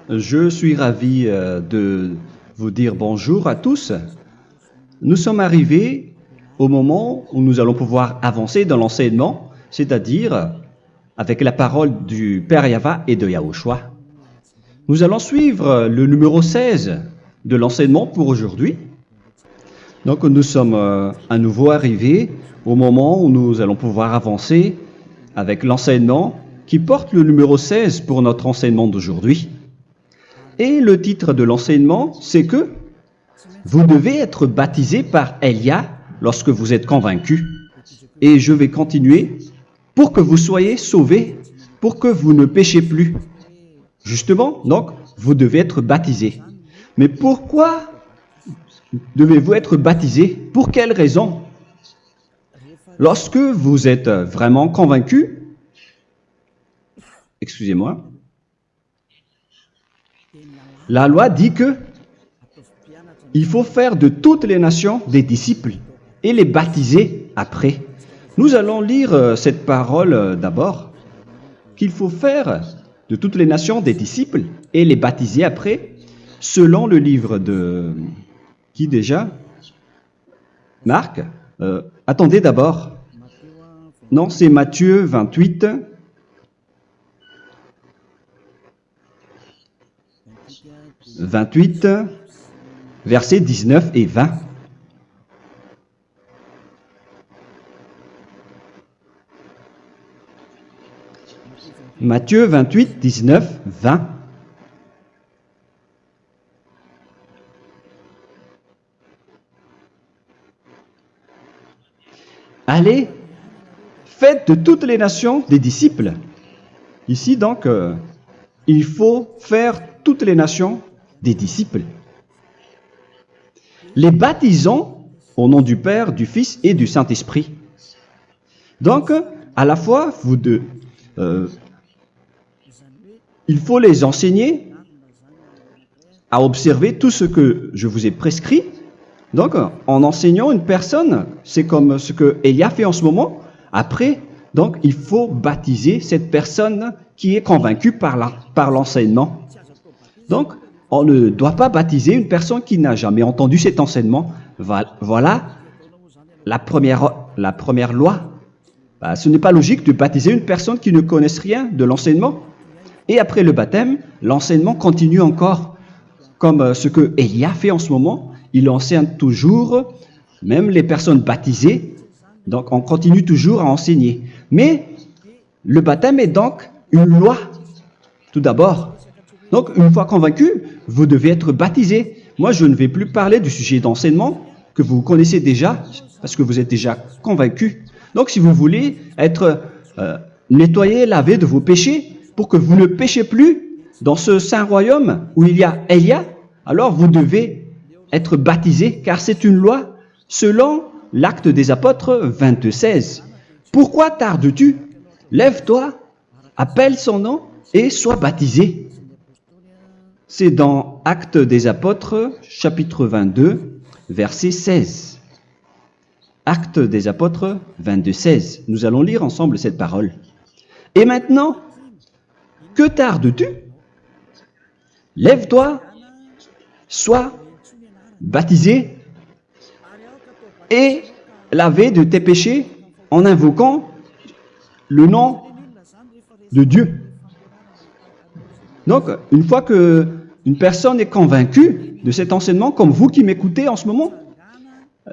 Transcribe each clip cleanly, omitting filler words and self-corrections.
Je suis ravi de vous dire bonjour à tous. Nous sommes arrivés au moment où nous allons pouvoir avancer dans l'enseignement, c'est-à-dire avec la parole du Père Yava et de Yahushua. Nous allons suivre le numéro 16 de l'enseignement pour aujourd'hui. Donc nous sommes à nouveau arrivés au moment où nous allons pouvoir avancer avec l'enseignement qui porte le numéro 16 pour notre enseignement d'aujourd'hui. Et le titre de l'enseignement, c'est que vous devez être baptisé par Elia lorsque vous êtes convaincu. Et je vais continuer pour que vous soyez sauvés, pour que vous ne péchez plus. Justement, donc, vous devez être baptisé. Mais pourquoi devez-vous être baptisé? Pour quelle raison? Lorsque vous êtes vraiment convaincu, excusez-moi, la loi dit que il faut faire de toutes les nations des disciples et les baptiser après. Nous allons lire cette parole d'abord, qu'il faut faire de toutes les nations des disciples et les baptiser après, selon le livre de... Qui déjà? Marc? Attendez d'abord. Non, c'est Matthieu 28. Versets 19 et 20. Matthieu 28, 19, 20. Allez, faites de toutes les nations des disciples. Ici, donc, il faut faire toutes les nations des disciples. Les baptisons au nom du Père, du Fils et du Saint-Esprit. Donc, à la fois, il faut les enseigner à observer tout ce que je vous ai prescrit. Donc, en enseignant une personne, c'est comme ce que Elia fait en ce moment. Après, donc, il faut baptiser cette personne qui est convaincue par l'enseignement. Donc, on ne doit pas baptiser une personne qui n'a jamais entendu cet enseignement. Voilà la première loi. Ce n'est pas logique de baptiser une personne qui ne connaisse rien de l'enseignement. Et après le baptême, l'enseignement continue encore, comme ce que Elia fait en ce moment. Il enseigne toujours, même les personnes baptisées. Donc, on continue toujours à enseigner. Mais le baptême est donc une loi, tout d'abord. Donc, une fois convaincu, vous devez être baptisé. Moi, je ne vais plus parler du sujet d'enseignement que vous connaissez déjà, parce que vous êtes déjà convaincu. Donc, si vous voulez être nettoyé, lavé de vos péchés, pour que vous ne péchez plus dans ce saint royaume où il y a Elia, alors vous devez être baptisé, car c'est une loi selon l'Acte des Apôtres 22:16. Pourquoi tardes-tu? Lève-toi, appelle son nom et sois baptisé. C'est dans Actes des Apôtres, chapitre 22, verset 16. Actes des Apôtres 22:16. Nous allons lire ensemble cette parole. Et maintenant, que tardes-tu? Lève-toi, sois baptisé et lavé de tes péchés en invoquant le nom de Dieu. Donc, une fois qu'une personne est convaincue de cet enseignement, comme vous qui m'écoutez en ce moment,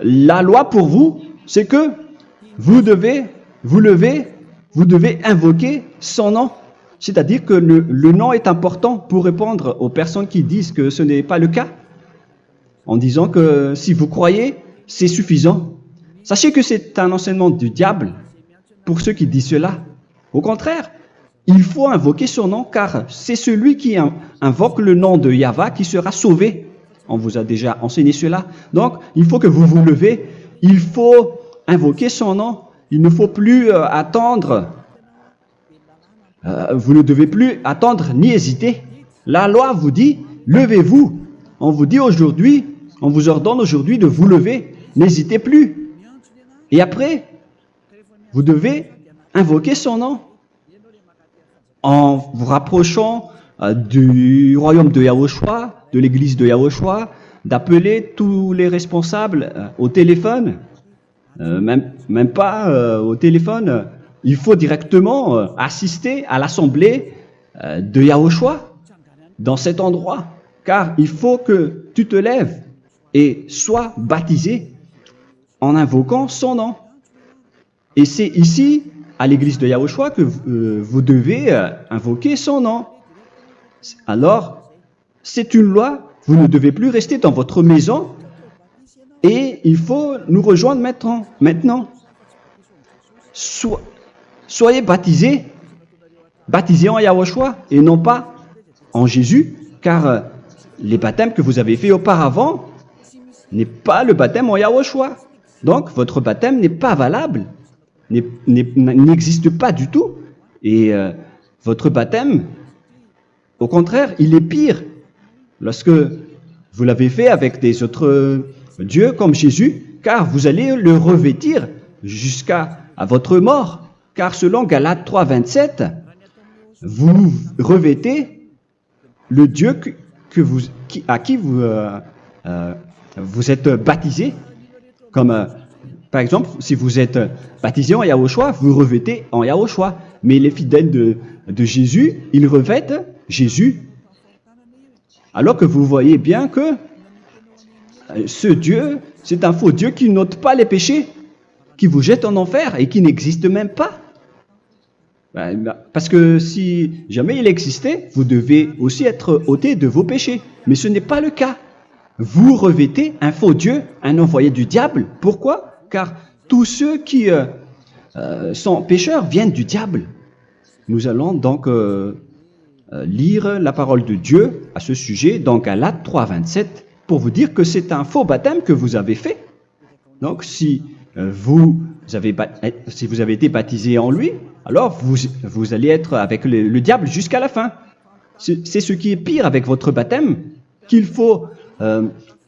la loi pour vous, c'est que vous devez invoquer son nom. C'est-à-dire que le nom est important pour répondre aux personnes qui disent que ce n'est pas le cas, en disant que si vous croyez, c'est suffisant. Sachez que c'est un enseignement du diable pour ceux qui disent cela. Au contraire, il faut invoquer son nom, car c'est celui qui invoque le nom de Yahva qui sera sauvé. On vous a déjà enseigné cela. Donc, il faut que vous vous levez, il faut invoquer son nom. Il ne faut plus attendre. Vous ne devez plus attendre ni hésiter. La loi vous dit, levez-vous. On vous dit aujourd'hui, on vous ordonne aujourd'hui de vous lever. N'hésitez plus. Et après, vous devez invoquer son nom en vous rapprochant du royaume de Yahushua, de l'église de Yahushua, d'appeler tous les responsables au téléphone, même pas au téléphone. Il faut directement assister à l'assemblée de Yahushua dans cet endroit, car il faut que tu te lèves et sois baptisé en invoquant son nom. Et c'est ici, à l'église de Yahushua, que vous devez invoquer son nom. Alors, c'est une loi, vous ne devez plus rester dans votre maison et il faut nous rejoindre maintenant. Soyez baptisés en Yahushua et non pas en Jésus, car les baptêmes que vous avez faits auparavant n'est pas le baptême en Yahushua. Donc, votre baptême n'est pas valable, n'existe pas du tout. Et votre baptême, au contraire, il est pire. Lorsque vous l'avez fait avec des autres dieux comme Jésus, car vous allez le revêtir jusqu'à votre mort. Car selon Galates 3, 27, vous revêtez le Dieu à qui vous êtes baptisé. Comme par exemple, si vous êtes baptisé en Yahushua, vous revêtez en Yahushua. Mais les fidèles de Jésus, ils revêtent Jésus. Alors que vous voyez bien que ce Dieu, c'est un faux Dieu qui n'ôte pas les péchés, qui vous jette en enfer et qui n'existe même pas. Parce que si jamais il existait, vous devez aussi être ôté de vos péchés. Mais ce n'est pas le cas. Vous revêtez un faux Dieu, un envoyé du diable. Pourquoi? Car tous ceux qui sont pécheurs viennent du diable. Nous allons donc lire la parole de Dieu à ce sujet dans Galates 3, 27 pour vous dire que c'est un faux baptême que vous avez fait. Donc si vous avez été baptisé en lui, alors vous allez être avec le diable jusqu'à la fin. C'est ce qui est pire avec votre baptême qu'il faut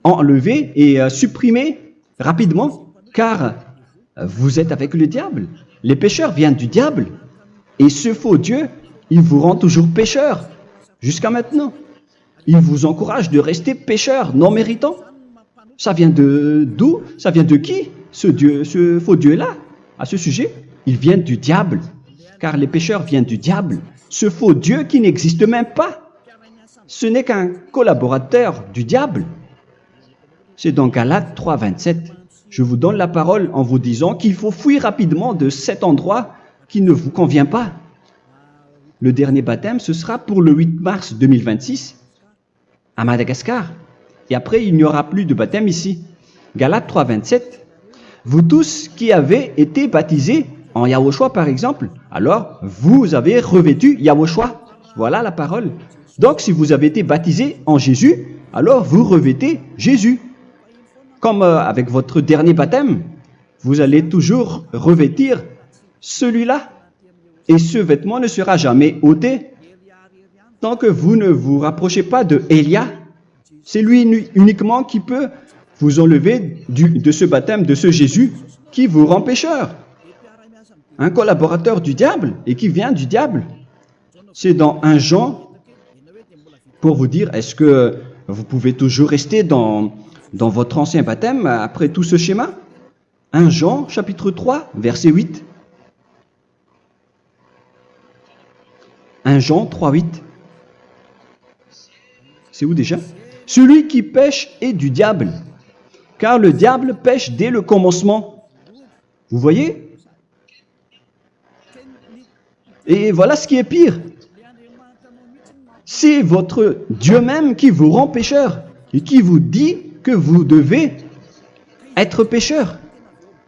enlever et supprimer rapidement, car vous êtes avec le diable. Les pécheurs viennent du diable et ce faux Dieu, il vous rend toujours pécheur jusqu'à maintenant. Il vous encourage de rester pécheur non méritant. Ça vient d'où? Ça vient de qui? Ce faux Dieu-là, à ce sujet, ils viennent du diable, car les pécheurs viennent du diable. Ce faux Dieu qui n'existe même pas, ce n'est qu'un collaborateur du diable. C'est dans Galates 3, 27. Je vous donne la parole en vous disant qu'il faut fuir rapidement de cet endroit qui ne vous convient pas. Le dernier baptême, ce sera pour le 8 mars 2026 à Madagascar. Et après, il n'y aura plus de baptême ici. Galates 3, 27. Vous tous qui avez été baptisés en Yahushua, par exemple, alors vous avez revêtu Yahushua. Voilà la parole. Donc, si vous avez été baptisés en Jésus, alors vous revêtez Jésus. Comme avec votre dernier baptême, vous allez toujours revêtir celui-là. Et ce vêtement ne sera jamais ôté tant que vous ne vous rapprochez pas de Élia. C'est lui uniquement qui peut vous enlever de ce baptême, de ce Jésus qui vous rend pécheur. Un collaborateur du diable et qui vient du diable. C'est dans 1 Jean, pour vous dire, est-ce que vous pouvez toujours rester dans votre ancien baptême après tout ce schéma? 1 Jean, chapitre 3, verset 8. 1 Jean 3, 8. C'est où déjà? Celui qui pêche est du diable, car le diable pêche dès le commencement. Vous voyez? Et voilà ce qui est pire. C'est votre Dieu même qui vous rend pécheur et qui vous dit que vous devez être pécheur.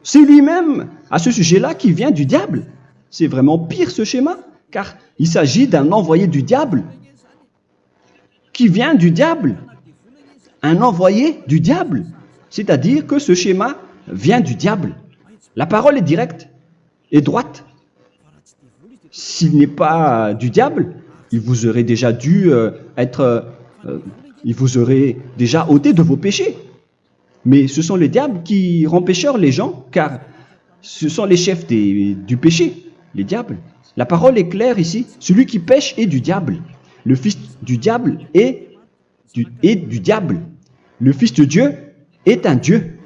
C'est lui-même, à ce sujet-là, qui vient du diable. C'est vraiment pire ce schéma, car il s'agit d'un envoyé du diable qui vient du diable. Un envoyé du diable. C'est-à-dire que ce schéma vient du diable. La parole est directe et droite. S'il n'est pas du diable, il vous aurait déjà dû il vous aurait déjà ôté de vos péchés. Mais ce sont les diables qui rendent pécheurs les gens, car ce sont les chefs du péché, les diables. La parole est claire ici. Celui qui pêche est du diable. Le fils du diable est du diable. Le fils de Dieu est un Dieu.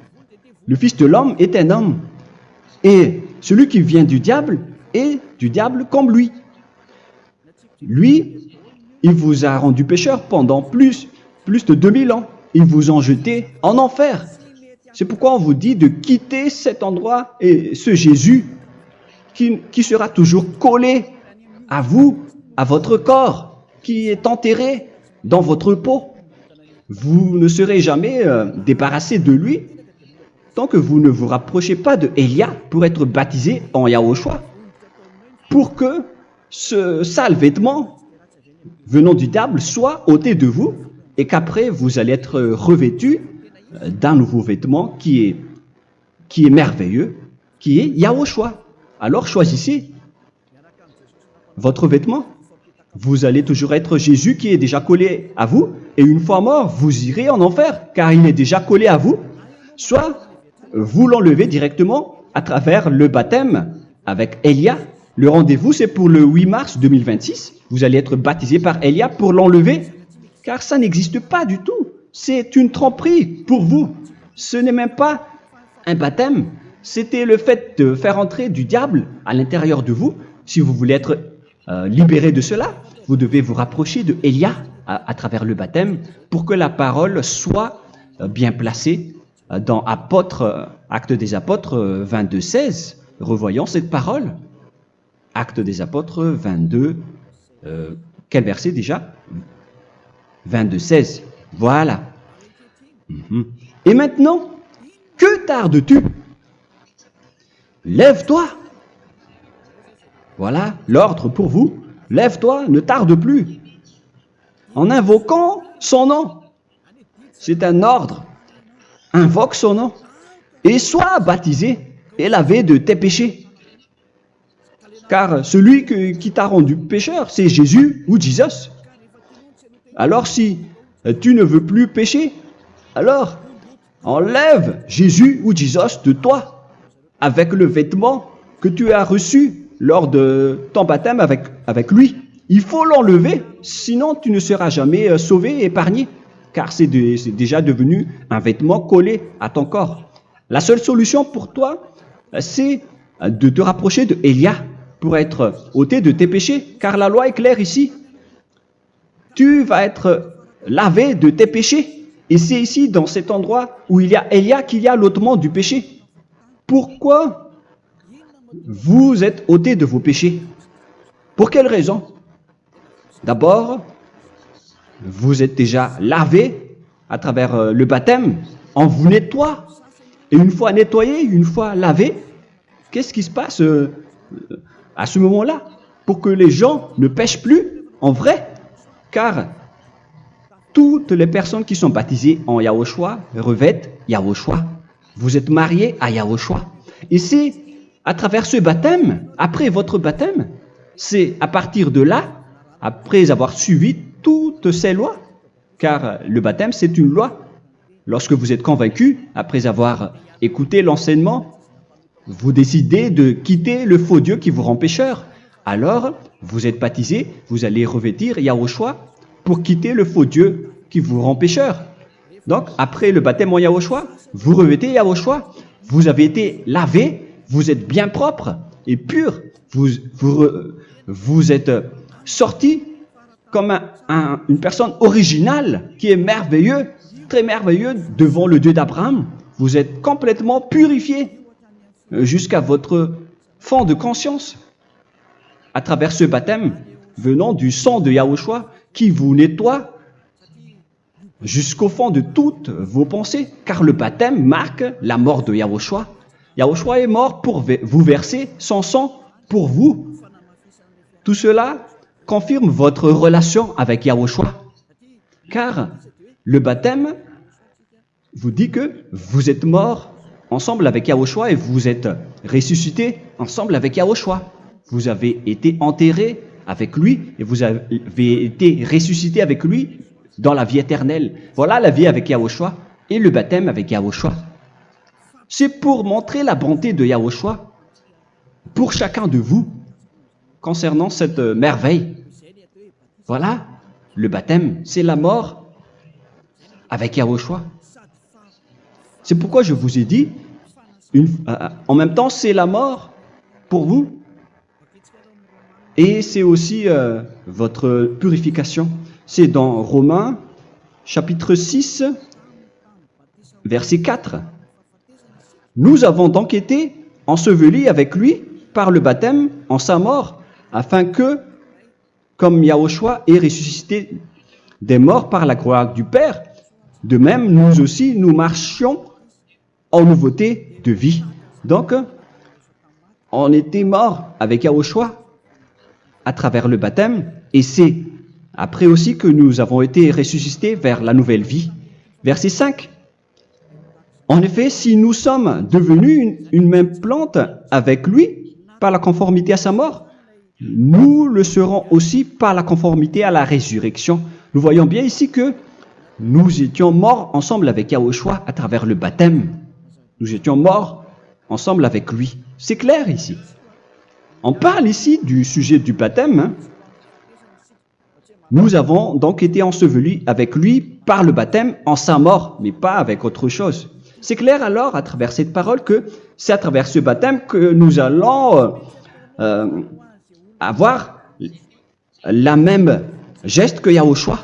Le fils de l'homme est un homme. Et celui qui vient du diable est du diable comme lui. Lui, il vous a rendu pécheur pendant plus de 2000 ans. Il vous a jeté en enfer. C'est pourquoi on vous dit de quitter cet endroit et ce Jésus qui sera toujours collé à vous, à votre corps, qui est enterré dans votre peau. Vous ne serez jamais débarrassé de lui tant que vous ne vous rapprochez pas de Élia pour être baptisé en Yahushua, pour que ce sale vêtement venant du diable soit ôté de vous et qu'après vous allez être revêtu d'un nouveau vêtement qui est merveilleux, qui est Yahushua. Alors choisissez votre vêtement. Vous allez toujours être Jésus qui est déjà collé à vous, et une fois mort, vous irez en enfer, car il est déjà collé à vous. Soit vous l'enlevez directement à travers le baptême avec Élia. Le rendez-vous, c'est pour le 8 mars 2026. Vous allez être baptisé par Élia pour l'enlever, car ça n'existe pas du tout. C'est une tromperie pour vous. Ce n'est même pas un baptême. C'était le fait de faire entrer du diable à l'intérieur de vous. Si vous voulez être libéré de cela, vous devez vous rapprocher de Élia à travers le baptême pour que la parole soit bien placée dans Actes des Apôtres 22:16. Revoyons cette parole. Actes des Apôtres 22, quel verset déjà? 22:16. Voilà. Et maintenant, que tardes-tu? Lève-toi. Voilà l'ordre pour vous. Lève-toi, ne tarde plus. En invoquant son nom. C'est un ordre. Invoque son nom. Et sois baptisé et lavé de tes péchés. Car celui qui t'a rendu pécheur, c'est Jésus ou Jesus. Alors si tu ne veux plus pécher, alors enlève Jésus ou Jesus de toi avec le vêtement que tu as reçu lors de ton baptême avec lui. Il faut l'enlever, sinon tu ne seras jamais sauvé, épargné, car c'est déjà devenu un vêtement collé à ton corps. La seule solution pour toi, c'est de te rapprocher de Élia pour être ôté de tes péchés, car la loi est claire ici. Tu vas être lavé de tes péchés. Et c'est ici, dans cet endroit où il y a Élia, qu'il y a l'ôtement du péché. Pourquoi vous êtes ôté de vos péchés? Pour quelle raison? D'abord, vous êtes déjà lavé à travers le baptême. On vous nettoie. Et une fois nettoyé, une fois lavé, qu'est-ce qui se passe à ce moment-là? Pour que les gens ne pêchent plus en vrai. Car toutes les personnes qui sont baptisées en Yahushua revêtent Yahushua. Vous êtes mariés à Yahushua. Et c'est à travers ce baptême, après votre baptême, c'est à partir de là, après avoir suivi toutes ces lois, car le baptême c'est une loi. Lorsque vous êtes convaincu, après avoir écouté l'enseignement, vous décidez de quitter le faux Dieu qui vous rend pécheur. Alors, vous êtes baptisé, vous allez revêtir Yahushua pour quitter le faux Dieu qui vous rend pécheur. Donc, après le baptême en Yahushua, vous revêtez Yahushua. Vous avez été lavé, vous êtes bien propre et pur. Vous êtes sorti comme une personne originale qui est merveilleux, très merveilleux devant le Dieu d'Abraham. Vous êtes complètement purifié jusqu'à votre fond de conscience à travers ce baptême venant du sang de Yahushua qui vous nettoie jusqu'au fond de toutes vos pensées, car le baptême marque la mort de Yahushua. Yahushua est mort pour vous verser son sang pour vous. Tout cela confirme votre relation avec Yahushua, car le baptême vous dit que vous êtes mort ensemble avec Yahushua et vous êtes ressuscité ensemble avec Yahushua. Vous avez été enterré avec lui et vous avez été ressuscité avec lui dans la vie éternelle. Voilà la vie avec Yahushua et le baptême avec Yahushua. C'est pour montrer la bonté de Yahushua pour chacun de vous concernant cette merveille. Voilà le baptême, c'est la mort avec Yahushua. C'est pourquoi je vous ai dit, en même temps, c'est la mort pour vous et c'est aussi votre purification. C'est dans Romains, chapitre 6, verset 4. Nous avons donc été ensevelis avec lui par le baptême en sa mort, afin que, comme Yahushua est ressuscité des morts par la gloire du Père, de même, nous aussi, nous marchions en nouveauté de vie. Donc, on était morts avec Yahushua à travers le baptême, et c'est après aussi que nous avons été ressuscités vers la nouvelle vie. Verset 5. En effet, si nous sommes devenus une même plante avec lui par la conformité à sa mort, nous le serons aussi par la conformité à la résurrection. Nous voyons bien ici que nous étions morts ensemble avec Yahushua à travers le baptême. Nous étions morts ensemble avec lui. C'est clair ici. On parle ici du sujet du baptême. Nous avons donc été ensevelis avec lui par le baptême en sa mort, mais pas avec autre chose. C'est clair alors à travers cette parole que c'est à travers ce baptême que nous allons avoir la même geste que Yahushua.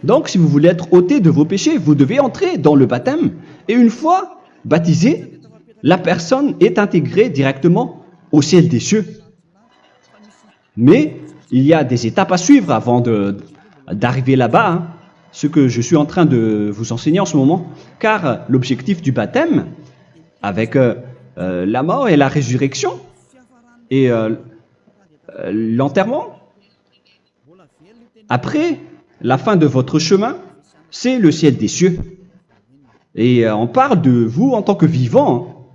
Donc si vous voulez être ôté de vos péchés, vous devez entrer dans le baptême. Et une fois baptisé, la personne est intégrée directement au ciel des cieux. Mais il y a des étapes à suivre avant d'arriver là-bas, hein, ce que je suis en train de vous enseigner en ce moment, car l'objectif du baptême, avec la mort et la résurrection, et l'enterrement, après la fin de votre chemin, c'est le ciel des cieux. Et on parle de vous en tant que vivant.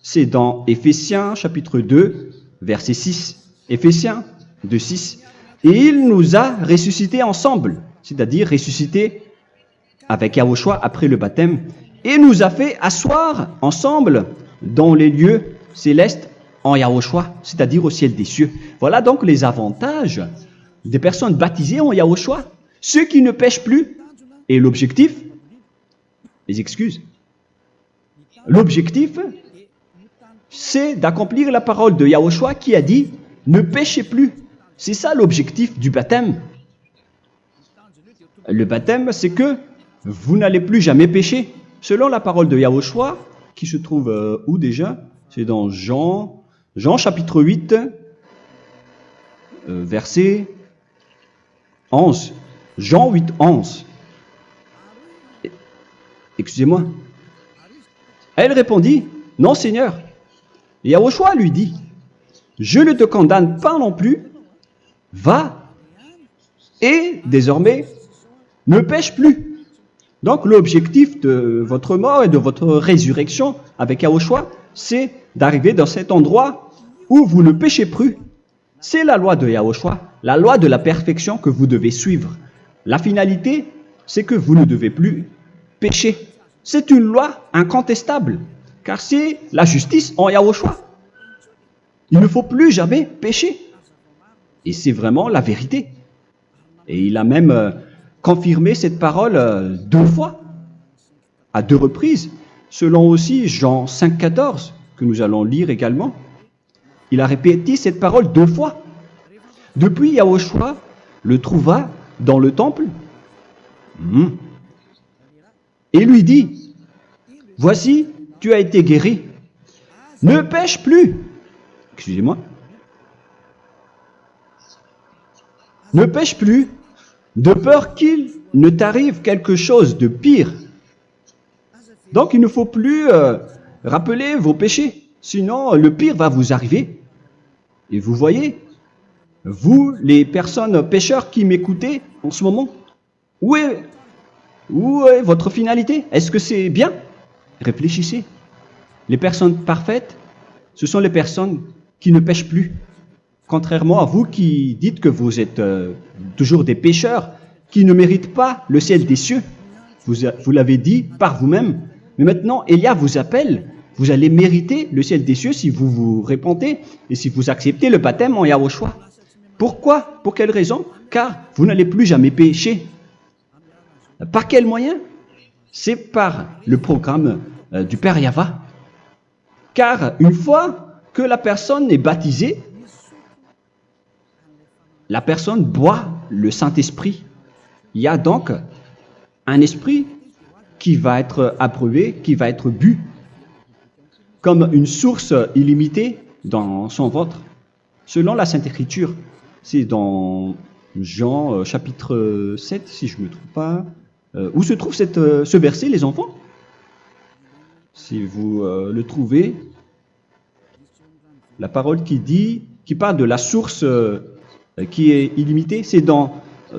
C'est dans Éphésiens chapitre 2, verset 6. Éphésiens 2, 6. Et il nous a ressuscités ensemble, c'est-à-dire ressuscités avec Yahushua après le baptême, et nous a fait asseoir ensemble dans les lieux célestes en Yahushua, c'est-à-dire au ciel des cieux. Voilà donc les avantages des personnes baptisées en Yahushua, ceux qui ne pêchent plus. Et l'objectif, les excuses, l'objectif, c'est d'accomplir la parole de Yahushua qui a dit « Ne péchez plus ». C'est ça l'objectif du baptême. Le baptême, c'est que vous n'allez plus jamais pécher. Selon la parole de Yahushua, qui se trouve où déjà? C'est dans Jean chapitre 8, verset 11. Jean 8, 11. Excusez-moi. Elle répondit, « Non, Seigneur. » Et Yahushua lui dit, « Je ne te condamne pas non plus. Va et désormais ne pêche plus. » Donc l'objectif de votre mort et de votre résurrection avec Yahushua, c'est d'arriver dans cet endroit où vous ne péchez plus. C'est la loi de Yahushua, la loi de la perfection que vous devez suivre. La finalité, c'est que vous ne devez plus pécher. C'est une loi incontestable, car c'est la justice en Yahushua. Il ne faut plus jamais pécher. Et c'est vraiment la vérité. Et il a même confirmé cette parole 2 fois, à 2 reprises, selon aussi Jean 5, 14, que nous allons lire également. Il a répété cette parole 2 fois. Depuis, Yahushua le trouva dans le temple et lui dit, « Voici, tu as été guéri. Ne pêche plus. » Excusez-moi. Ne pêche plus, de peur qu'il ne t'arrive quelque chose de pire. Donc il ne faut plus rappeler vos péchés, sinon le pire va vous arriver. Et vous voyez, vous, les personnes pécheurs qui m'écoutez en ce moment, où est votre finalité? Est-ce que c'est bien? Réfléchissez. Les personnes parfaites, ce sont les personnes qui ne pêchent plus. Contrairement à vous qui dites que vous êtes toujours des pécheurs, qui ne méritent pas le ciel des cieux. Vous l'avez dit par vous-même. Mais maintenant, Élia vous appelle. Vous allez mériter le ciel des cieux si vous vous repentez et si vous acceptez le baptême en Yahushua. Pourquoi? Pour quelle raison? car vous n'allez plus jamais pécher. Par quel moyen? C'est par le programme du Père Yahva. Car une fois que la personne est baptisée, la personne boit le Saint-Esprit. Il y a donc un esprit qui va être approuvé, qui va être bu, comme une source illimitée dans son ventre, selon la Sainte Écriture. C'est dans Jean chapitre 7, si je ne me trompe pas. Où se trouve ce verset, les enfants? Si vous le trouvez, la parole qui parle de la source qui est illimitée, c'est dans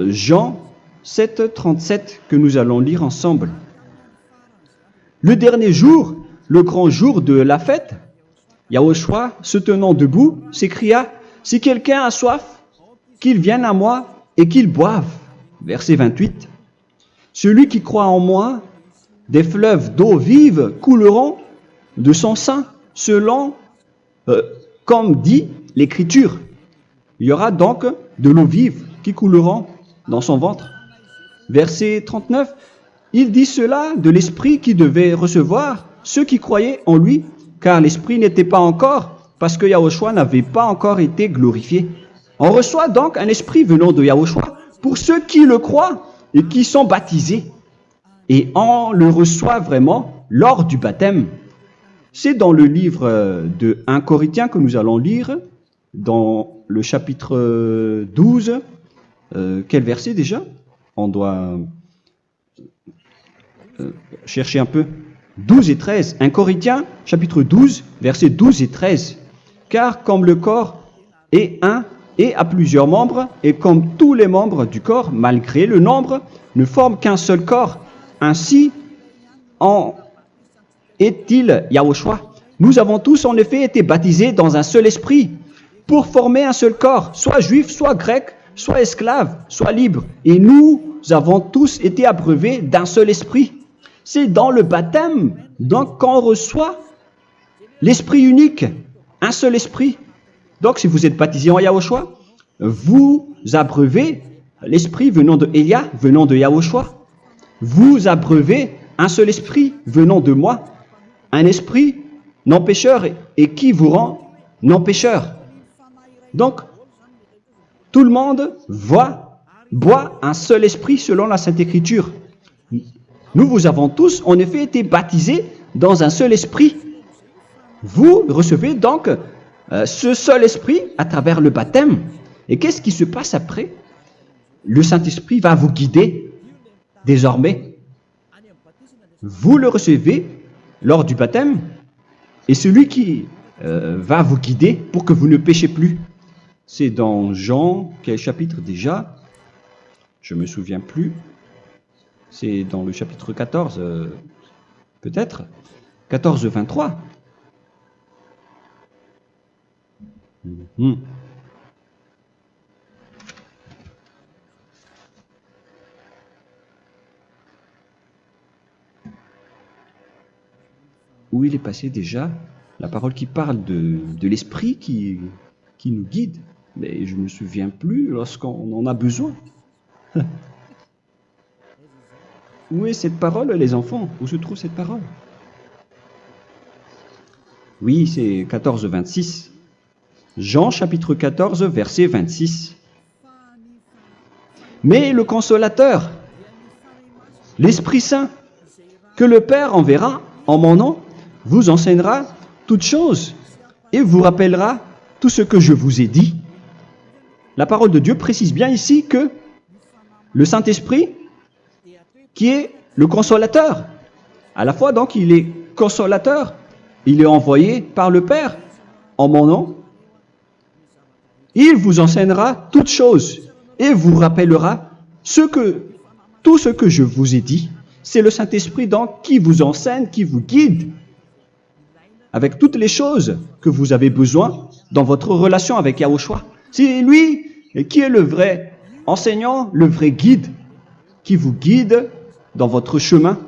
Jean 7, 37 que nous allons lire ensemble. Le dernier jour, le grand jour de la fête, Yahushua, se tenant debout, s'écria, « Si quelqu'un a soif, qu'il vienne à moi et qu'il boive. » Verset 28. « Celui qui croit en moi, des fleuves d'eau vive couleront de son sein, selon, comme dit l'Écriture. » Il y aura donc de l'eau vive qui couleront dans son ventre. Verset 39. Il dit cela de l'Esprit qui devait recevoir ceux qui croyaient en lui, car l'Esprit n'était pas encore, parce que Yahushua n'avait pas encore été glorifié. On reçoit donc un Esprit venant de Yahushua pour ceux qui le croient et qui sont baptisés. Et on le reçoit vraiment lors du baptême. C'est dans le livre de 1 Corinthiens que nous allons lire, dans le chapitre 12. Quel verset déjà? On doit chercher un peu. 12 et 13. 1 Corinthiens, chapitre 12, versets 12 et 13. Car comme le corps est un et a plusieurs membres, et comme tous les membres du corps, malgré le nombre, ne forment qu'un seul corps, ainsi en est-il Yahushua. Nous avons tous en effet été baptisés dans un seul esprit, pour former un seul corps, soit juif, soit grec, soit esclave, soit libre. Et nous avons tous été abreuvés d'un seul esprit. C'est dans le baptême, donc, qu'on reçoit l'esprit unique, un seul esprit. Donc, si vous êtes baptisé en Yahushua, vous abreuvez l'esprit venant de Elia, venant de Yahushua. Vous abreuvez un seul esprit venant de moi, un esprit non pécheur et qui vous rend non pécheur. Donc, tout le monde boit un seul esprit selon la Sainte Écriture. Nous avons tous en effet été baptisés dans un seul esprit. Vous recevez donc ce seul esprit à travers le baptême. Et qu'est-ce qui se passe après? Le Saint-Esprit va vous guider désormais. Vous le recevez lors du baptême et celui qui va vous guider pour que vous ne péchez plus. C'est dans Jean, quel chapitre déjà? Je ne me souviens plus. C'est dans le chapitre 14, peut-être 14, 23. Où il est passé déjà? La parole qui parle de l'esprit qui nous guide. Mais je ne me souviens plus lorsqu'on en a besoin. Où est cette parole, les enfants? Où se trouve cette parole? Oui, c'est 14, 26. Jean chapitre 14, verset 26. Mais le consolateur, l'Esprit Saint, que le Père enverra en mon nom, vous enseignera toutes choses et vous rappellera tout ce que je vous ai dit. La parole de Dieu précise bien ici que le Saint-Esprit, qui est le consolateur, à la fois donc il est consolateur, il est envoyé par le Père en mon nom, il vous enseignera toutes choses et vous rappellera tout ce que je vous ai dit. C'est le Saint-Esprit donc qui vous enseigne, qui vous guide avec toutes les choses que vous avez besoin dans votre relation avec Yahushua. C'est lui qui est le vrai enseignant, le vrai guide, qui vous guide dans votre chemin.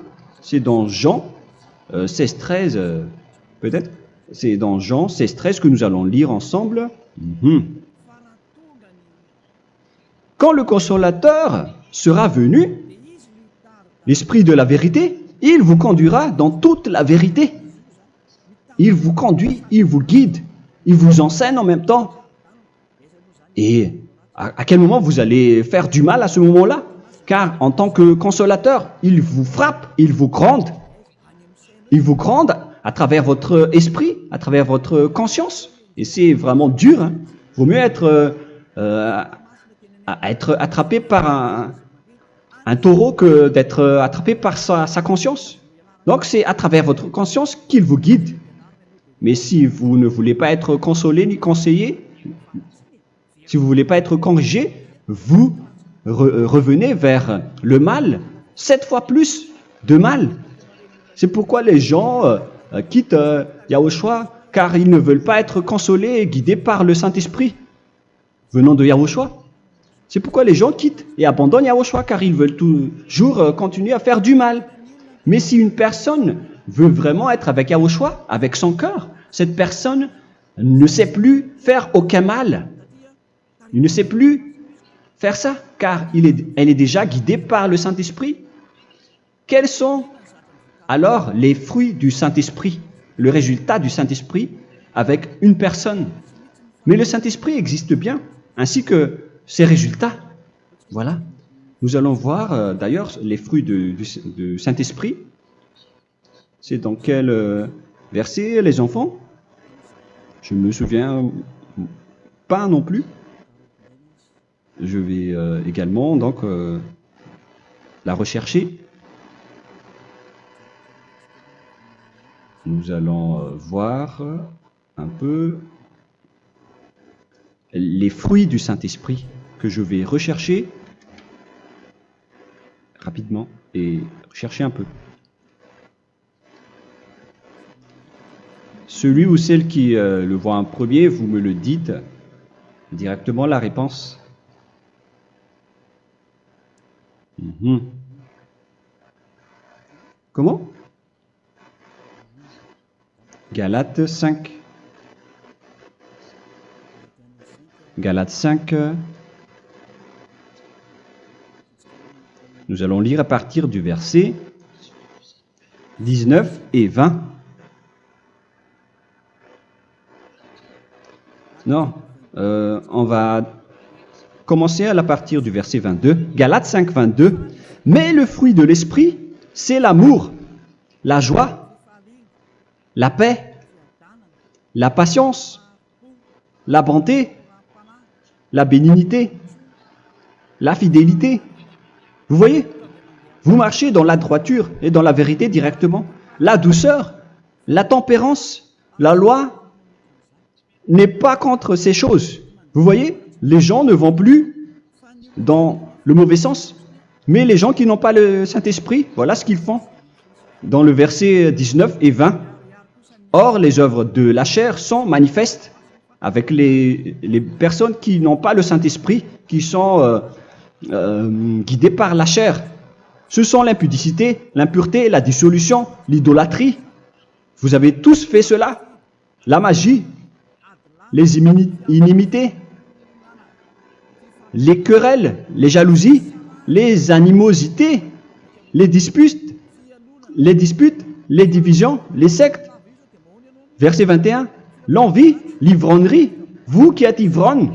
C'est dans Jean 16, 13, peut-être. C'est dans Jean 16, 13 que nous allons lire ensemble. quand le consolateur sera venu, l'Esprit de la vérité, il vous conduira dans toute la vérité. Il vous conduit, il vous guide, il vous enseigne en même temps. Et à quel moment vous allez faire du mal à ce moment-là? Car en tant que consolateur, il vous frappe, il vous gronde. Il vous gronde à travers votre esprit, à travers votre conscience. Et c'est vraiment dur. Hein. Vaut mieux être attrapé par un taureau que d'être attrapé par sa conscience. Donc c'est à travers votre conscience qu'il vous guide. Mais si vous ne voulez pas être consolé ni conseillé, si vous ne voulez pas être corrigé, vous revenez vers le mal, 7 fois plus de mal. C'est pourquoi les gens quittent Yahushua, car ils ne veulent pas être consolés et guidés par le Saint-Esprit venant de Yahushua. C'est pourquoi les gens quittent et abandonnent Yahushua, car ils veulent toujours continuer à faire du mal. Mais si une personne veut vraiment être avec Yahushua, avec son cœur, cette personne ne sait plus faire aucun mal. Il ne sait plus faire ça, car elle est déjà guidée par le Saint-Esprit. Quels sont alors les fruits du Saint-Esprit, le résultat du Saint-Esprit avec une personne? Mais le Saint-Esprit existe bien, ainsi que ses résultats. Voilà. Nous allons voir d'ailleurs les fruits du Saint-Esprit. C'est dans quel verset, les enfants? Je ne me souviens pas non plus. Je vais également donc la rechercher. Nous allons voir un peu les fruits du Saint-Esprit que je vais rechercher rapidement et chercher un peu. Celui ou celle qui le voit en premier, vous me le dites directement la réponse. Comment? Galates 5. Galates 5. Nous allons lire à partir du verset 19 et 20. Non, on va commencer à partir du verset 22. Galates 5, 22. Mais le fruit de l'esprit, c'est l'amour, la joie, la paix, la patience, la bonté, la bénignité, la fidélité. Vous voyez? Vous marchez dans la droiture et dans la vérité directement. La douceur, la tempérance, la loi n'est pas contre ces choses. Vous voyez? Les gens ne vont plus dans le mauvais sens. Mais les gens qui n'ont pas le Saint-Esprit, voilà ce qu'ils font. Dans le verset 19 et 20. Or, les œuvres de la chair sont manifestes avec les personnes qui n'ont pas le Saint-Esprit, qui sont guidées par la chair. Ce sont l'impudicité, l'impureté, la dissolution, l'idolâtrie. Vous avez tous fait cela. La magie, les inimités, les querelles, les jalousies, les animosités, les disputes, les divisions, les sectes. Verset 21, l'envie, l'ivrognerie, vous qui êtes ivrognes,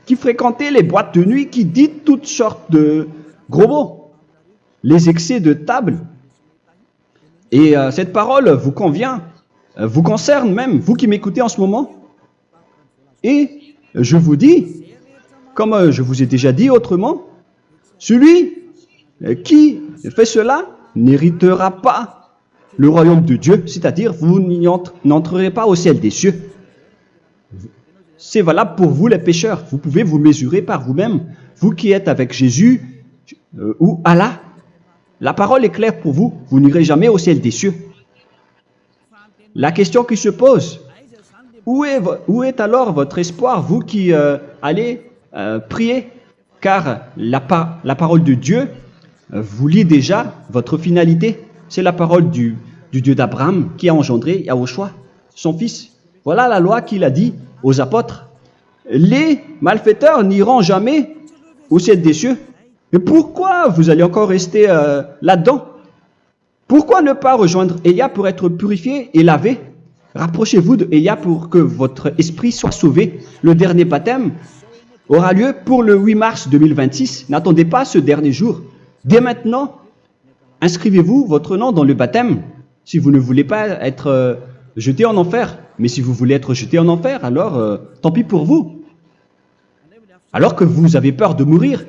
qui fréquentez les boîtes de nuit, qui dites toutes sortes de gros mots, les excès de table. Et cette parole vous convient, vous concerne même, vous qui m'écoutez en ce moment. Et je vous dis, comme je vous ai déjà dit autrement, celui qui fait cela n'héritera pas le royaume de Dieu, c'est-à-dire vous n'entrerez pas au ciel des cieux. C'est valable pour vous les pécheurs. Vous pouvez vous mesurer par vous-même, vous qui êtes avec Jésus ou Allah. La parole est claire pour vous, vous n'irez jamais au ciel des cieux. La question qui se pose, où est alors votre espoir, vous qui allez prier? Car la parole de Dieu vous lit déjà votre finalité. C'est la parole du Dieu d'Abraham qui a engendré Yahushua, son fils. Voilà la loi qu'il a dit aux apôtres. Les malfaiteurs n'iront jamais au ciel des cieux. Mais pourquoi vous allez encore rester là-dedans? Pourquoi ne pas rejoindre Élia pour être purifié et lavé? Rapprochez-vous d'Élia pour que votre esprit soit sauvé. Le dernier baptême aura lieu pour le 8 mars 2026. N'attendez pas ce dernier jour. Dès maintenant, inscrivez-vous votre nom dans le baptême si vous ne voulez pas être jeté en enfer. Mais si vous voulez être jeté en enfer, alors tant pis pour vous. Alors que vous avez peur de mourir,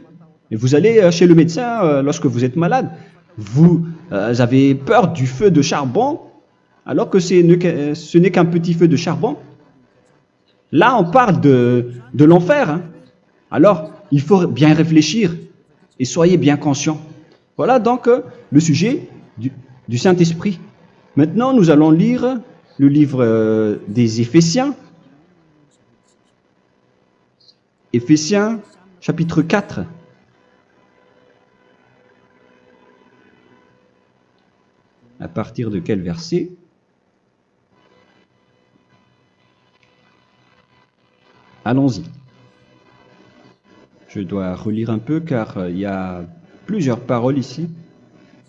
et vous allez chez le médecin lorsque vous êtes malade, vous avez peur du feu de charbon, alors que ce n'est qu'un petit feu de charbon. Là, on parle de l'enfer. Hein. Alors, il faut bien réfléchir et soyez bien conscients. Voilà donc le sujet du Saint-Esprit. Maintenant, nous allons lire le livre des Éphésiens. Éphésiens, chapitre 4. À partir de quel verset? Allons-y. Je dois relire un peu car il y a plusieurs paroles ici.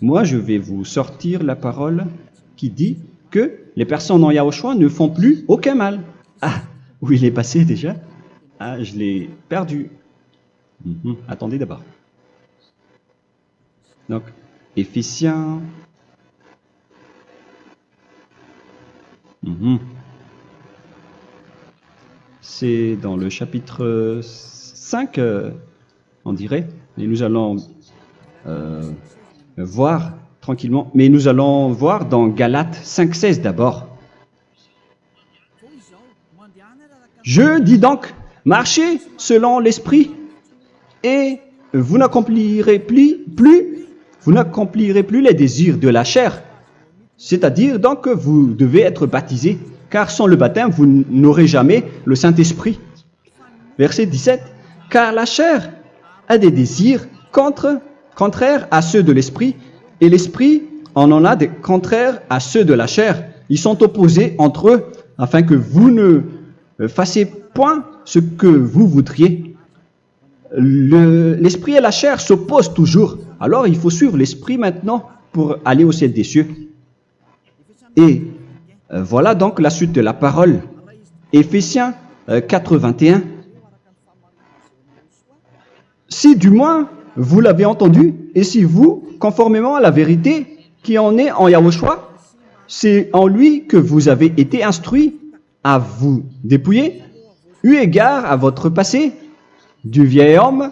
Moi, je vais vous sortir la parole qui dit que les personnes en Yahushua ne font plus aucun mal. Ah, où il est passé déjà? Ah, je l'ai perdu. Attendez d'abord. Donc, Éphésiens. C'est dans le chapitre 5, on dirait. Et nous allons voir tranquillement. Mais nous allons voir dans Galates 5,16 d'abord. Je dis donc, marchez selon l'esprit, et vous n'accomplirez plus les désirs de la chair. C'est-à-dire donc que vous devez être baptisé, car sans le baptême, vous n'aurez jamais le Saint-Esprit. Verset 17. Car la chair a des désirs contraires à ceux de l'esprit, et l'esprit en a des contraires à ceux de la chair. Ils sont opposés entre eux, afin que vous ne fassiez point ce que vous voudriez. L'esprit et la chair s'opposent toujours. Alors il faut suivre l'esprit maintenant pour aller au ciel des cieux. Et voilà donc la suite de la parole. Éphésiens 4:21. Si du moins vous l'avez entendu, et si vous, conformément à la vérité qui en est en Yahushua, c'est en lui que vous avez été instruits à vous dépouiller, eu égard à votre passé, du vieil homme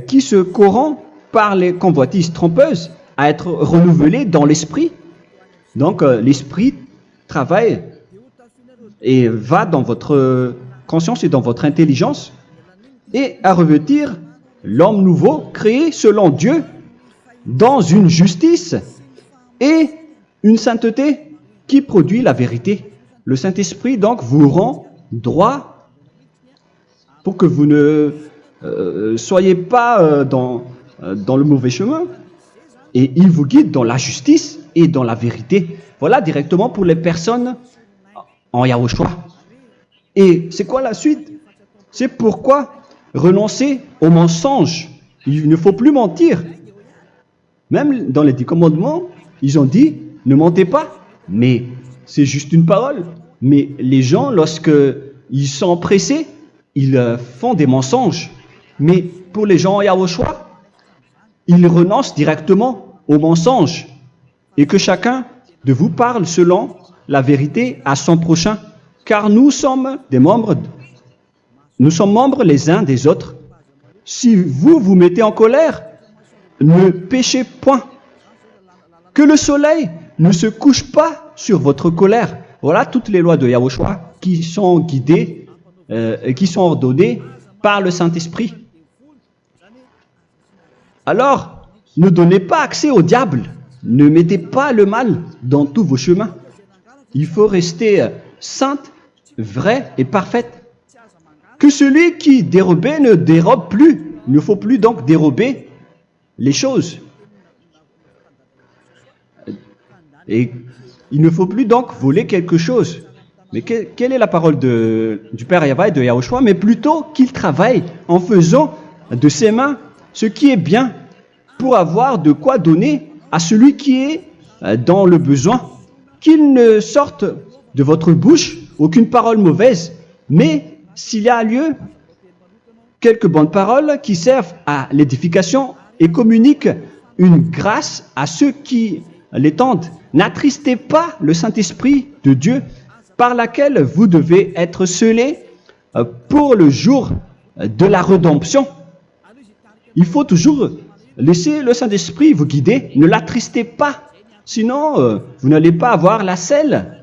qui se corrompt par les convoitises trompeuses, à être renouvelé dans l'esprit. Donc l'esprit travaille et va dans votre conscience et dans votre intelligence, et à revêtir l'homme nouveau créé selon Dieu dans une justice et une sainteté qui produit la vérité. Le Saint-Esprit donc vous rend droit pour que vous ne soyez pas dans le mauvais chemin, et il vous guide dans la justice et dans la vérité. Voilà directement pour les personnes en Yahushua. Et c'est quoi la suite? C'est pourquoi renoncer au mensonge. Il ne faut plus mentir. Même dans les 10 commandements, ils ont dit ne mentez pas. Mais c'est juste une parole. Mais les gens, lorsque ils sont pressés, ils font des mensonges. Mais pour les gens en Yahushua, ils renoncent directement au mensonge. Et que chacun de vous parle selon la vérité à son prochain. Car nous sommes membres les uns des autres. Si vous vous mettez en colère, ne péchez point. Que le soleil ne se couche pas sur votre colère. Voilà toutes les lois de Yahushua qui sont guidées et qui sont ordonnées par le Saint-Esprit. Alors, ne donnez pas accès au diable. Ne mettez pas le mal dans tous vos chemins. Il faut rester sainte, vraie et parfaite. Que celui qui dérobait ne dérobe plus. Il ne faut plus donc dérober les choses. Et il ne faut plus donc voler quelque chose. Mais quelle est la parole du Père Yahweh et de Yahushua? Mais plutôt qu'il travaille en faisant de ses mains ce qui est bien pour avoir de quoi donner à celui qui est dans le besoin. Qu'il ne sorte de votre bouche aucune parole mauvaise, mais s'il y a lieu, quelques bonnes paroles qui servent à l'édification et communiquent une grâce à ceux qui l'étendent. N'attristez pas le Saint-Esprit de Dieu par laquelle vous devez être scellés pour le jour de la rédemption. Il faut toujours laisser le Saint-Esprit vous guider, ne l'attristez pas, sinon vous n'allez pas avoir la selle.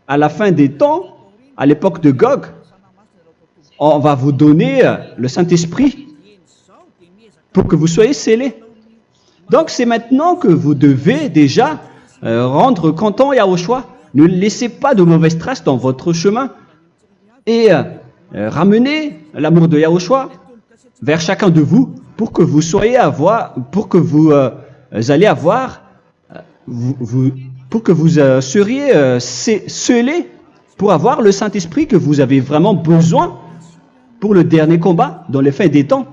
À la fin des temps, à l'époque de Gog, on va vous donner le Saint-Esprit pour que vous soyez scellés. Donc c'est maintenant que vous devez déjà rendre content Yahushua. Ne laissez pas de mauvaises traces dans votre chemin et ramenez l'amour de Yahushua vers chacun de vous pour que vous soyez pour que vous seriez scellés pour avoir le Saint-Esprit que vous avez vraiment besoin pour le dernier combat dans les fins des temps.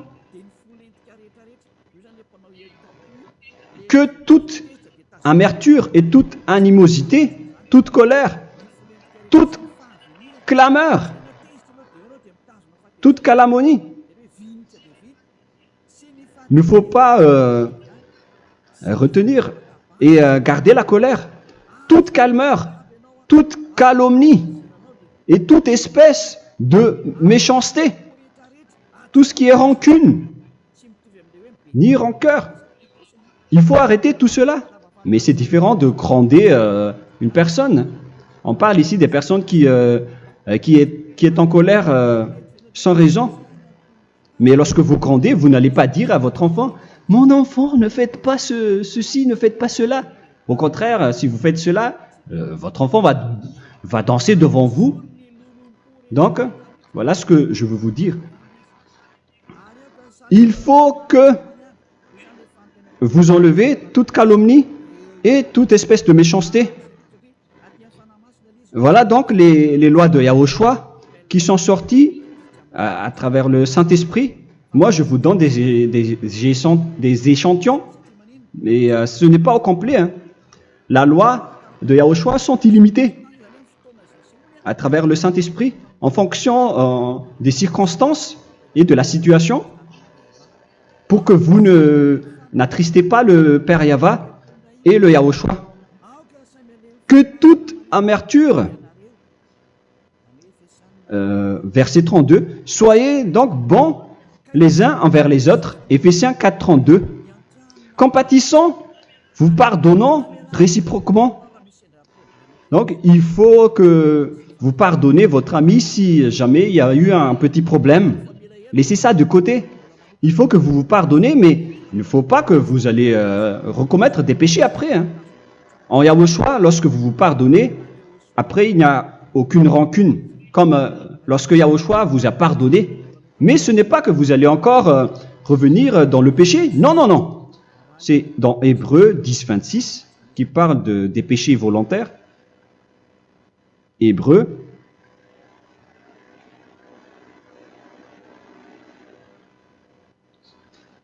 Que toute amertume et toute animosité, toute colère, toute clameur, toute calomnie, il ne faut pas retenir et garder la colère, toute calmeur, toute calomnie et toute espèce de méchanceté, tout ce qui est rancune, ni rancœur. Il faut arrêter tout cela. Mais c'est différent de gronder une personne. On parle ici des personnes qui est en colère sans raison. Mais lorsque vous grondez, vous n'allez pas dire à votre enfant « Mon enfant, ne faites pas ceci, ne faites pas cela. » Au contraire, si vous faites cela, votre enfant va danser devant vous. Donc, voilà ce que je veux vous dire. Il faut que vous enlevez toute calomnie et toute espèce de méchanceté. Voilà donc les lois de Yahushua qui sont sorties à travers le Saint-Esprit. Moi, je vous donne des échantillons, mais ce n'est pas au complet. Hein. La loi de Yahushua sont illimitées à travers le Saint-Esprit en fonction des circonstances et de la situation pour que vous n'attristez pas le Père Yahva et le Yahushua. Que toute amertume, verset 32, soyez donc bons les uns envers les autres, Éphésiens 4, 32. Compatissant, vous pardonnant réciproquement. Donc, il faut que vous pardonnez votre ami si jamais il y a eu un petit problème. Laissez ça de côté. Il faut que vous vous pardonnez, mais il ne faut pas que vous allez recommettre des péchés après. Hein. En Yahushua, lorsque vous vous pardonnez, après il n'y a aucune rancune, comme lorsque Yahushua vous a pardonné. Mais ce n'est pas que vous allez encore revenir dans le péché. Non, non, non. C'est dans Hébreux 10, 26 qui parle des péchés volontaires. Hébreux.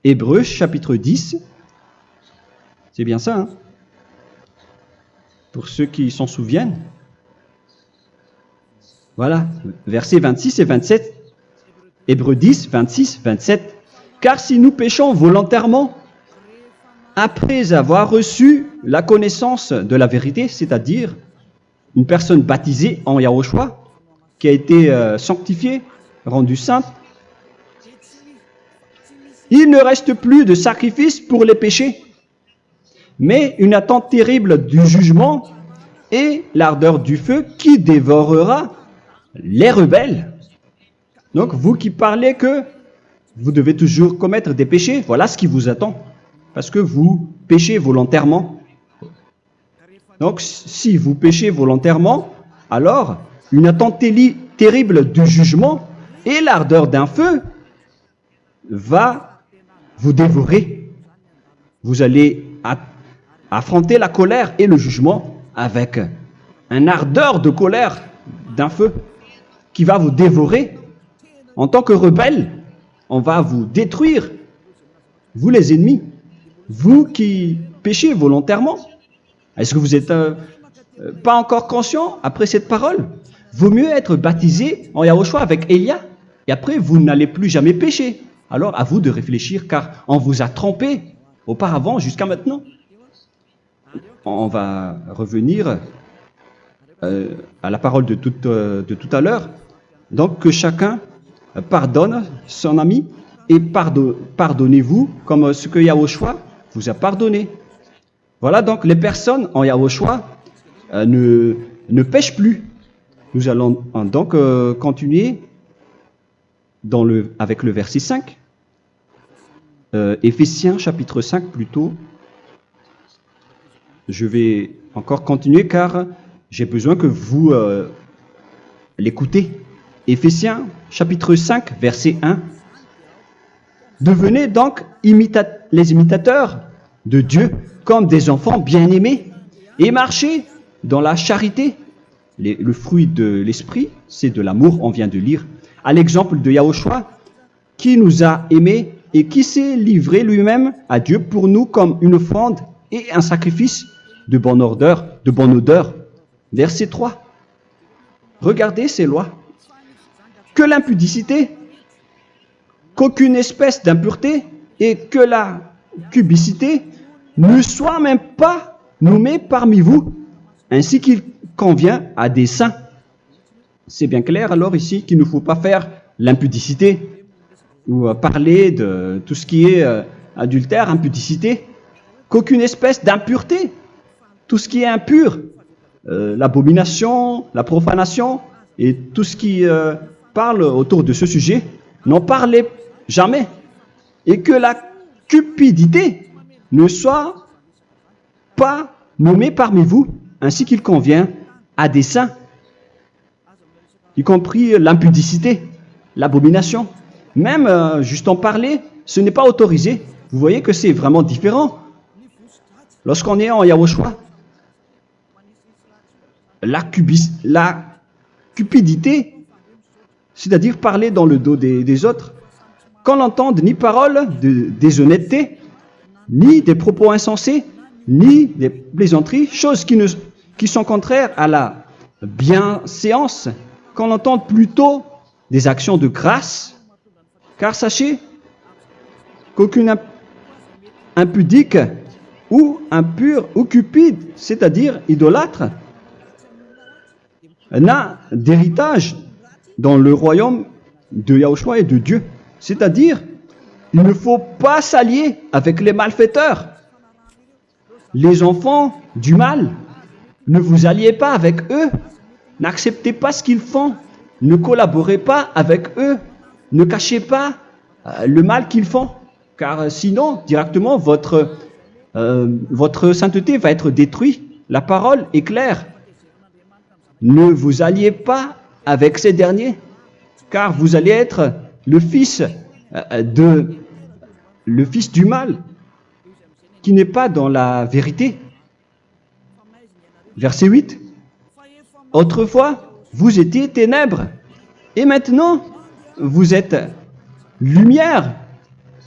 Hébreux, chapitre 10. C'est bien ça, hein? Pour ceux qui s'en souviennent. Voilà, versets 26 et 27. Hébreux 10, 26, 27. Car si nous péchons volontairement, après avoir reçu la connaissance de la vérité, c'est-à-dire une personne baptisée en Yahushua, qui a été sanctifiée, rendue sainte, il ne reste plus de sacrifice pour les péchés, mais une attente terrible du jugement et l'ardeur du feu qui dévorera les rebelles. Donc, vous qui parlez que vous devez toujours commettre des péchés, voilà ce qui vous attend, parce que vous péchez volontairement. Donc, si vous péchez volontairement, alors une attente terrible du jugement et l'ardeur d'un feu va vous dévorer. Vous allez affronter la colère et le jugement avec un ardeur de colère d'un feu qui va vous dévorer. En tant que rebelle, on va vous détruire vous les ennemis, vous qui péchez volontairement. Est-ce que vous n'êtes pas encore conscient après cette parole? Vaut mieux être baptisé en Yahushua avec Elia, et après vous n'allez plus jamais pécher. Alors à vous de réfléchir, car on vous a trompé auparavant jusqu'à maintenant. On va revenir à la parole de tout à l'heure. Donc que chacun pardonne son ami et pardonnez-vous comme ce que Yahushua vous a pardonné. Voilà donc les personnes en Yahushua ne pêchent plus. Nous allons donc continuer avec le verset 5. Éphésiens chapitre 5 plutôt. Je vais encore continuer car j'ai besoin que vous l'écoutez. Éphésiens chapitre 5 verset 1. Devenez donc les imitateurs de Dieu comme des enfants bien-aimés et marchez dans la charité. Le fruit de l'esprit, c'est de l'amour, on vient de lire, à l'exemple de Yahushua qui nous a aimés et qui s'est livré lui-même à Dieu pour nous comme une offrande et un sacrifice de bonne odeur. Verset 3. Regardez ces lois. Que l'impudicité, qu'aucune espèce d'impureté et que la cubicité ne soit même pas nommée parmi vous, ainsi qu'il convient à des saints. C'est bien clair alors ici qu'il ne faut pas faire l'impudicité ou parler de tout ce qui est adultère, impudicité, qu'aucune espèce d'impureté, tout ce qui est impur, l'abomination, la profanation et tout ce qui parle autour de ce sujet, n'en parlez jamais. Et que la cupidité ne soit pas nommée parmi vous, ainsi qu'il convient à des saints, y compris l'impudicité, l'abomination. Même juste en parler, ce n'est pas autorisé. Vous voyez que c'est vraiment différent. Lorsqu'on est en Yahushua, la cupidité, c'est-à-dire parler dans le dos des autres, qu'on n'entende ni parole de déshonnêteté, ni des propos insensés, ni des plaisanteries, choses qui sont contraires à la bienséance, qu'on entende plutôt des actions de grâce, car sachez qu'aucune impudique ou impure ou cupide, c'est-à-dire idolâtre, n'a d'héritage dans le royaume de Yahushua et de Dieu. C'est-à-dire, il ne faut pas s'allier avec les malfaiteurs. Les enfants du mal, ne vous alliez pas avec eux. N'acceptez pas ce qu'ils font. Ne collaborez pas avec eux. Ne cachez pas le mal qu'ils font. Car sinon, directement, votre sainteté va être détruite. La parole est claire. Ne vous alliez pas avec ces derniers, car vous allez être le fils du mal, qui n'est pas dans la vérité. Verset 8. Autrefois, vous étiez ténèbres, et maintenant, vous êtes lumière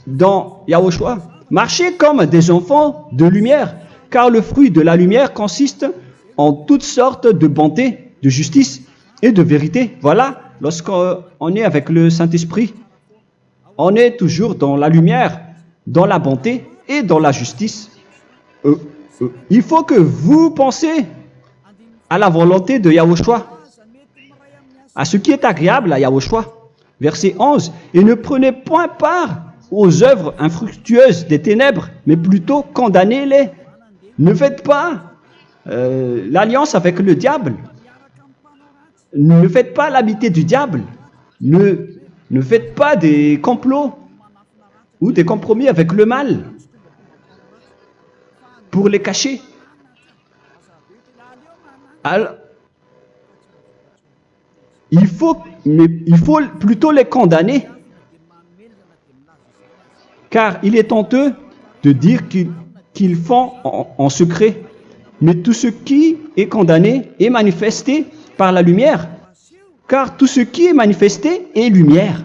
dans Yahushua. Marchez comme des enfants de lumière, car le fruit de la lumière consiste en toutes sortes de bonté, de justice et de vérité. Voilà, lorsqu'on est avec le Saint-Esprit, on est toujours dans la lumière, dans la bonté et dans la justice. Il faut que vous pensiez à la volonté de Yahushua, à ce qui est agréable à Yahushua. Verset 11. Et ne prenez point part aux œuvres infructueuses des ténèbres, mais plutôt condamnez-les. Ne faites pas l'alliance avec le diable. Ne faites pas l'amitié du diable. Ne faites pas des complots ou des compromis avec le mal pour les cacher. Alors, il faut plutôt les condamner, car il est honteux de dire qu'ils font en secret. Mais tout ce qui est condamné est manifesté par la lumière, car tout ce qui est manifesté est lumière.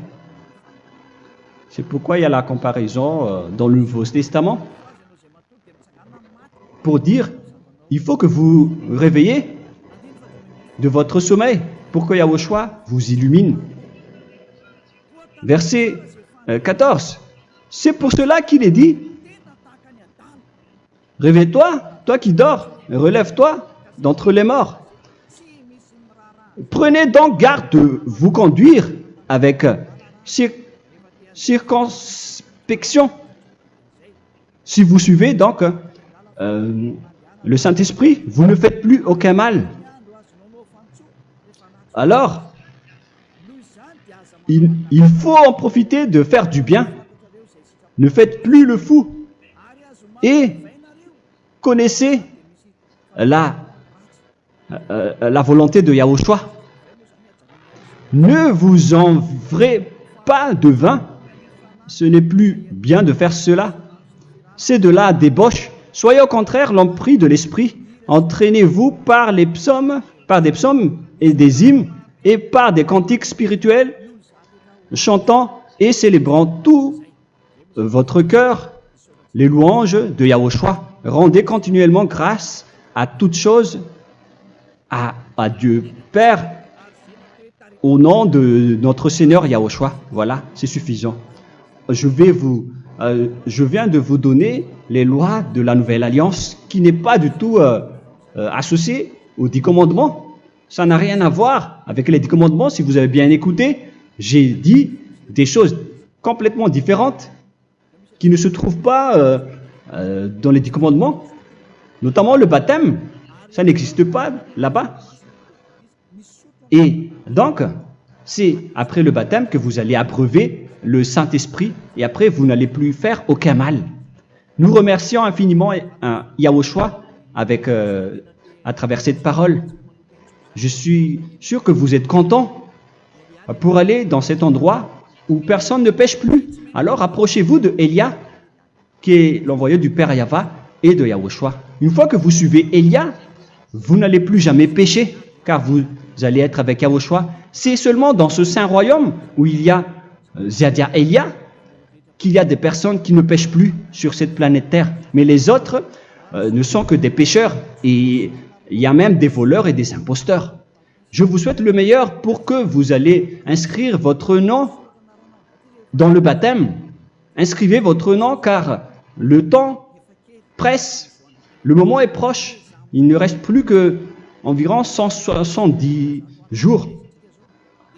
C'est pourquoi il y a la comparaison dans le Nouveau Testament pour dire, il faut que vous réveillez de votre sommeil pour que Yahushua vous illumine. Verset 14. C'est pour cela qu'il est dit, réveille-toi, toi qui dors, relève-toi d'entre les morts. Prenez donc garde de vous conduire avec circonspection. Si vous suivez donc le Saint-Esprit, vous ne faites plus aucun mal. Alors, il faut en profiter de faire du bien. Ne faites plus le fou. Et connaissez la volonté de Yahushua. Ne vous envrez pas de vin. Ce n'est plus bien de faire cela. C'est de la débauche. Soyez au contraire l'empris de l'esprit. Entraînez-vous par des psaumes et des hymnes et par des cantiques spirituels, chantant et célébrant tout votre cœur les louanges de Yahushua. Rendez continuellement grâce à toutes choses à Dieu Père au nom de notre Seigneur Yahushua. Voilà, c'est suffisant. Je viens de vous donner les lois de la Nouvelle Alliance qui n'est pas du tout associée aux 10 commandements. Ça n'a rien à voir avec les 10 commandements. Si vous avez bien écouté, j'ai dit des choses complètement différentes qui ne se trouvent pas dans les 10 commandements. Notamment le baptême, ça n'existe pas là-bas. Et donc, c'est après le baptême que vous allez abreuver le Saint-Esprit et après vous n'allez plus faire aucun mal. Nous remercions infiniment Yahushua à travers cette parole. Je suis sûr que vous êtes contents pour aller dans cet endroit où personne ne pêche plus. Alors approchez-vous de Élia, qui est l'envoyé du Père Yahva et de Yahushua. Une fois que vous suivez Élia, vous n'allez plus jamais pécher, car vous allez être avec Yahushua. C'est seulement dans ce saint royaume où il y a Ziadia Elia qu'il y a des personnes qui ne pêchent plus sur cette planète Terre. Mais les autres ne sont que des pécheurs et il y a même des voleurs et des imposteurs. Je vous souhaite le meilleur pour que vous allez inscrire votre nom dans le baptême. Inscrivez votre nom car le temps presse, le moment est proche. Il ne reste plus que environ 170 jours.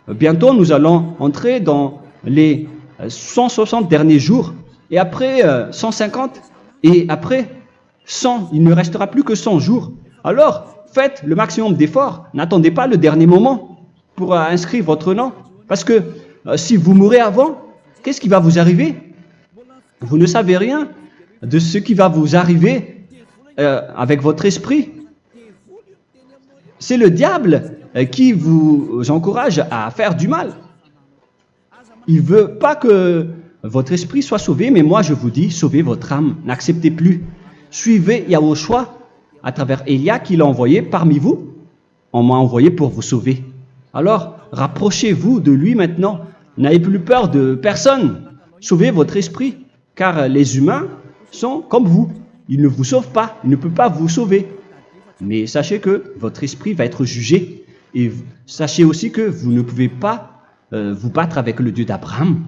Bientôt, nous allons entrer dans les 160 derniers jours, et après 150, et après 100. Il ne restera plus que 100 jours. Alors, faites le maximum d'efforts. N'attendez pas le dernier moment pour inscrire votre nom. Parce que si vous mourrez avant, qu'est-ce qui va vous arriver? Vous ne savez rien de ce qui va vous arriver avec votre esprit. C'est le diable qui vous encourage à faire du mal. Il ne veut pas que votre esprit soit sauvé, mais moi je vous dis, sauvez votre âme, n'acceptez plus. Suivez Yahushua à travers Élia qu'il a envoyé parmi vous. On m'a envoyé pour vous sauver. Alors, rapprochez-vous de lui maintenant. N'ayez plus peur de personne. Sauvez votre esprit, car les humains sont comme vous. Ils ne vous sauvent pas, ils ne peuvent pas vous sauver. Mais sachez que votre esprit va être jugé. Et sachez aussi que vous ne pouvez pas vous battre avec le Dieu d'Abraham.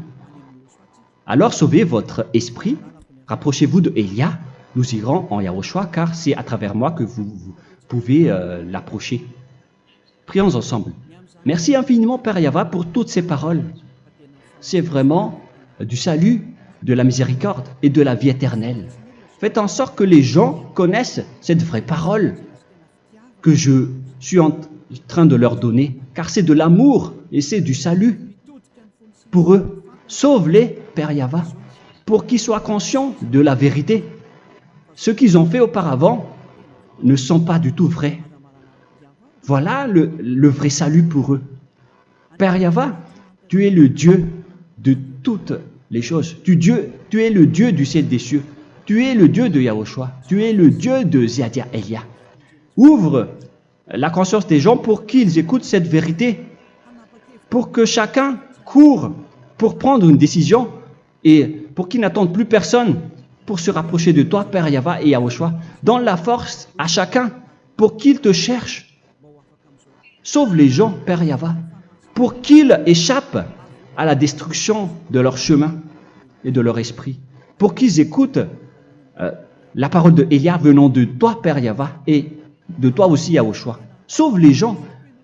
Alors sauvez votre esprit, rapprochez-vous de Élia, nous irons en Yahushua, car c'est à travers moi que vous pouvez l'approcher. Prions ensemble. Merci infiniment, Père Yahva, pour toutes ces paroles. C'est vraiment du salut, de la miséricorde et de la vie éternelle. Faites en sorte que les gens connaissent cette vraie parole que je suis en train de leur donner, car c'est de l'amour et c'est du salut pour eux. Sauve-les, Père Yahva, pour qu'ils soient conscients de la vérité. Ce qu'ils ont fait auparavant ne sont pas du tout vrais. Voilà le vrai salut pour eux. Père Yahva, tu es le Dieu de toutes les choses. Tu es le Dieu du ciel des cieux. Tu es le Dieu de Yahushua. Tu es le Dieu de Ziadia Elia. Ouvre la conscience des gens pour qu'ils écoutent cette vérité, pour que chacun court pour prendre une décision et pour qu'ils n'attendent plus personne pour se rapprocher de toi, Père Yahweh et Yahushua. Donne la force à chacun pour qu'ils te cherchent. Sauve les gens, Père Yahweh, pour qu'ils échappent à la destruction de leur chemin et de leur esprit, pour qu'ils écoutent la parole de Élia venant de toi, Père Yahweh, et de toi aussi, Yahushua. Sauve les gens,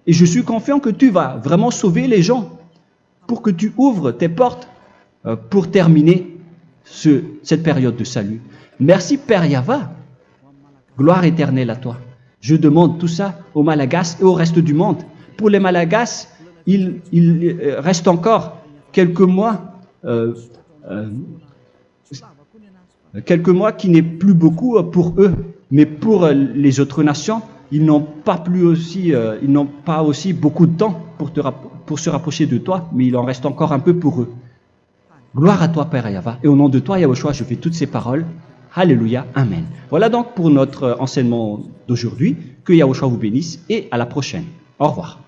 et je suis confiant que tu vas vraiment sauver les gens, pour que tu ouvres tes portes pour terminer cette période de salut. Merci, Père Yahweh. Gloire éternelle à toi. Je demande tout ça aux Malagasy et au reste du monde. Pour les Malagasy, il reste encore quelques mois qui n'est plus beaucoup pour eux, mais pour les autres nations, ils n'ont pas aussi beaucoup de temps pour se rapprocher de toi, mais il en reste encore un peu pour eux. Gloire à toi, Père Yahweh, et au nom de toi, Yahushua, je fais toutes ces paroles. Alléluia, Amen. Voilà donc pour notre enseignement d'aujourd'hui. Que Yahushua vous bénisse et à la prochaine. Au revoir.